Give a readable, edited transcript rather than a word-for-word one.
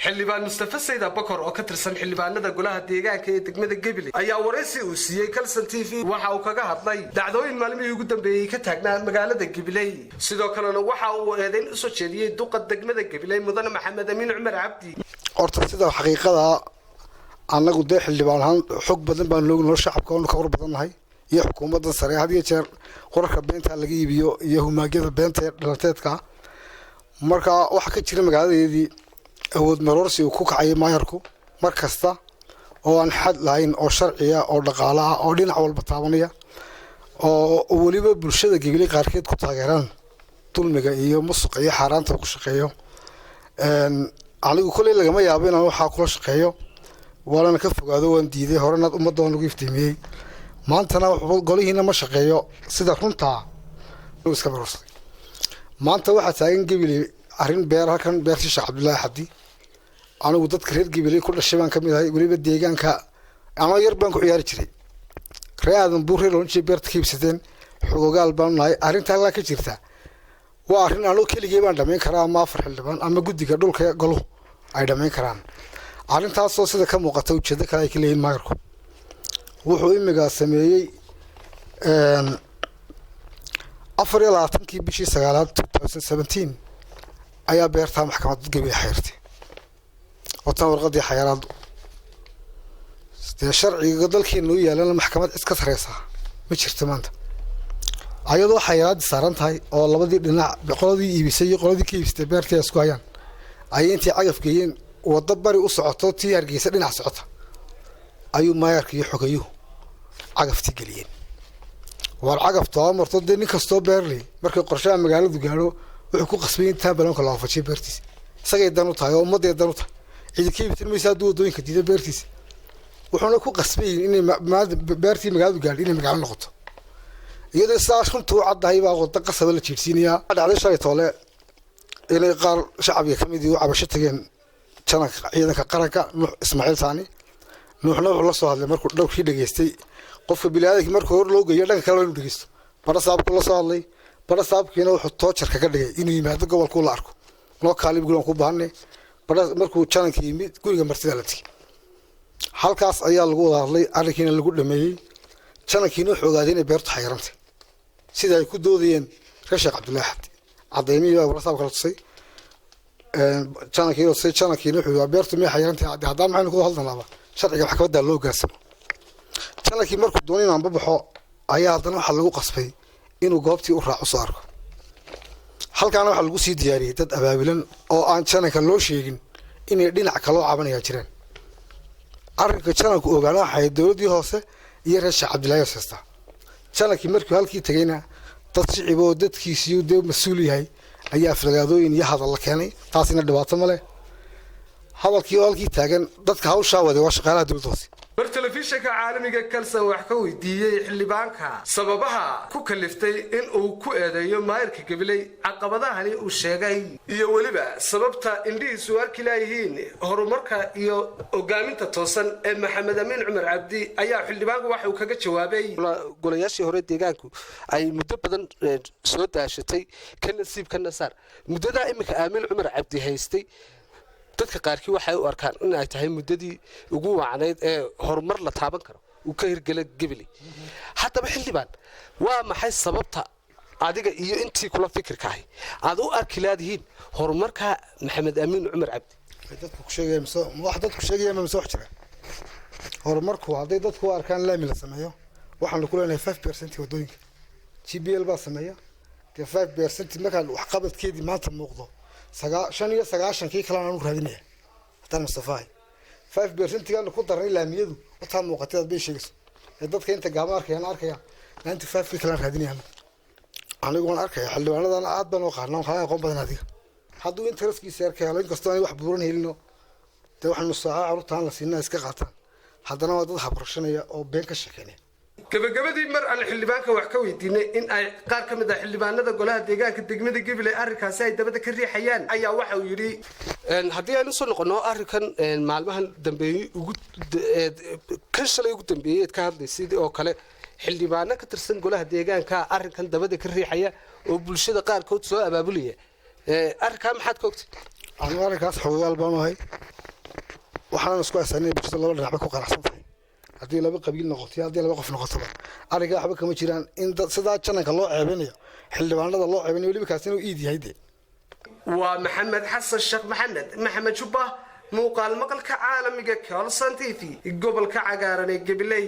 xildhibaan Mustafa Sayd Abakar oo ka tirsan xildhibaanada golaha deegaanka ee degmada Gabiley ayaa wareysi uu siiyay Kalsan TV waxa uu kaga hadlay dhacdooyin maalmihii ugu dambeeyay ka taagnaa magaalada Gabiley sidoo kalena waxa uu eedayn u soo jeediyay duqa degmada Gabiley mudane Maxamed Amiin Cumar Cabdi horta sida xaqiiqada anagu de xildhibaan ahaan xog badan baan loognoo shacabka oo ka war badanahay iyo xukuumadda sare had iyo jeer wararka beenta laga iibiyo iyo humaagyada beenta ee dhalateedka marka waxa ka jira magaaladeedii awood maroorsi uu ku kacay maayarku markasta oo aan xad lahayn oo sharciya oo dhaqaale ah oo dhinac walba taabanaya oo waliba bulshada Gabiley qaarkeed ku taageeraan dulmiga iyo musuqa iyo xaraanta ku shaqeeyo anigu kulay lagama yaabo inaan waxa kula shaqeeyo walana ka fogaado waan diiday horena ummadda lagu iftiimiyay maantana golihiina ma shaqeeyo sida runta oo iska baroosay maanta waxa taagan Gabiley arrin beer halkan beertii Sheekh Cabdullaahi Xaddi anigu dadka reer Gabiley ku dhashay baan kamid ahay waliba deegaanka ama yar baan ku ciyaari jiray reeyadan buurre loo jeey beerta kiibsadeen xogogaal baan nahay arrinta la ka jirta waa arrin aanu keligay baan dhameyn karaa ama afar xildhibaan ama guddiga dhulka goluhu ay dhameyn karaan arrintaas oo sida ka muuqata ujeedada kale ay leeyihiin magarku wuxuu imiga sameeyay 24 bishii 9 2017 ayaa beerta maxkamadda Gabiley xayrtay watan warqadii xayiraad sharciga dalkeenu yaalana maxkamad iska sareysa ma jirto maanta ayadoo xayiraad saaran tahay oo labadii dhinac qoladii iibisay iyo qoladii ka iibsatay beerta isku hayaan ay intii cagaf geeyeen wada bari u socoto tii Hargeysa dhinac socota ayuu maayarka iyo xogayu cagafti galiyeen war cagafta marto nin kastoo beerley markay qorshaha magaaladu gaaro wuxuu ku qasbay inta balanka loo fajiyo beertiisa isagay dan u tahay oo ummadda dan u tahay cid ka iibtin maysa doodooyinka diida beertiisa wuxuuna ku qasbay inay beertii magaaladu gaadho inay magaalo noqoto iyadoo saas runtu cadahay baa wada qasab la jiirsiinaya dhacday shalay toole inay qaar shacabka kamid ah cabasho tageen janaka ciidanka qaranka Nuux Ismaaciil Saani nuuxna wuxuu la soo hadlay markuu dhowrkii dhageystay qofka bilaadanka markuu hor loo geeyo dhanka kale inuu dhageysto bara saabku la soo hadlay bara saabkiina wuxuu toojar kaga dhigay inuu yimaado gobolka la arko loo kaalib gulan ku baahnay bara markuu jananka yimid guriga martida la tigay halkaas ayaa lagu wada hadlay arrinkiina lagu dhameeyay janankiina wuxuu ogaaday inay beertu xayrantay sida ay ku doodayeen Sheekh Cabdullaahi Xaddi cadeymiyo bara saabka la tusay janankiina wuxuu beertu ma xayrantay haddaan maxaynu ku hadlanaaba sharciga maxkamadda loo gaarsamo janakii markuu doonay inaan babaxo ayaa haddana waxa lagu qasbay inuu goobtii u raaco soo arko halkaana waxa lagu sii diyaariyay dad abaabilan oo aan janaka loo sheegin inay dhinac kale oo cabanaya jireen arrinka janku ogaana waxay dawladii hoose iyo Sheekh Cabdullaahi Xaddi janakii markii halkii tagayna dad shicib oo dadkiisii u mas'uul yahay ayaa aflagaadooyin iyo hadal la keenay taasina dhibaato ma leh hadalkii halkii taagan dadka hawsha waday waa shaqaalaha dawladda hoose bar telefishinka caalamiga Kalsan wax ka weydiiyay xildhibaanka sababaha ku kaliftay in uu ku eedeeyo maayarka Gabiley caqabadahani uu sheegay iyo waliba sababta indhihiisu arki laayihiin horumarka iyo hogaaminta toosan ee Maxamed Amiin Cumar Cabdi ayaa xildhibaanku waxa uu kaga jawaabay golayaashii hore deegaanku ay muddo badan soo daashatay ka nasiibkana saar muddada imika Amiin Cumar Cabdi haystay dadka qaarkii waxay u arkaan in ay tahay muddadii ugu wacnayd ee horumar la taaban karo uu ka hirgalay Gabiley haddaba xildhibaan waa maxay sababta adiga iyo intii kula fikirkaahay aad u arki laadihiin horumarka Maxamed Amiin Cumar Cabdi dadku ku sheegayaan wax dadku sheegayaan ma soo xijira horumarku haday dadku arkaan laami la sameeyo waxaan ku leenahay 5% wadooyinka GBL baa sameeya 5% marka wax qabadkeedii maanta muuqdo 9 kii kala aanu raadinaya tan Mustafa 5% kan ku daray laamiyadu waxa muuqatay bay sheegayso dadka inta gaama arkaya 95 kii kala raadinaya anigu waan arkay xildhibaanadan aad baan u qaarnaa waxaa aqoon badan adiga hadduu interestkiisa arkay in kastoo ay wax buuran helino de waxaanu saaca carruurtaan la siinaa iska qaataan haddana waa dad habrashanaya oo been ka shaqeynaya gabagabadii mar aan xildhibaanka wax ka weydiinay in ay qaar ka mid ah xildhibaanada golaha deegaanka degmada Gabiley arrinkaasi ay dabada ka riixayaan ayaa waxa uu yiri haddii aynu soo noqono arrinkan maalmahan dambeeyay ugu kan shalay ugu dambeeyay ka hadlaysay oo kale xildhibaano ka tirsan golaha deegaanka arrinkan dabada ka riixaya oo bulshada qaarkood soo abaabulaya arrinka maxaad ka ogtay anigu arrinkaas xogaal baan ahay waxaan isku haysanay bulshada laba dhinac ku qanacsan tahay haddii laba qabiil noqoto haddii laba qof noqoto ariga waxba kama jiraan in sidaa jananka loo ceebinayo xildhibaanada loo ceebinayo waliba kaasina uu iid yahay waa maxamed xasan sheekh maxamed jubba muuqaal maqalka caalamiga Kalson TV gobolka cagaaran ee Gabiley.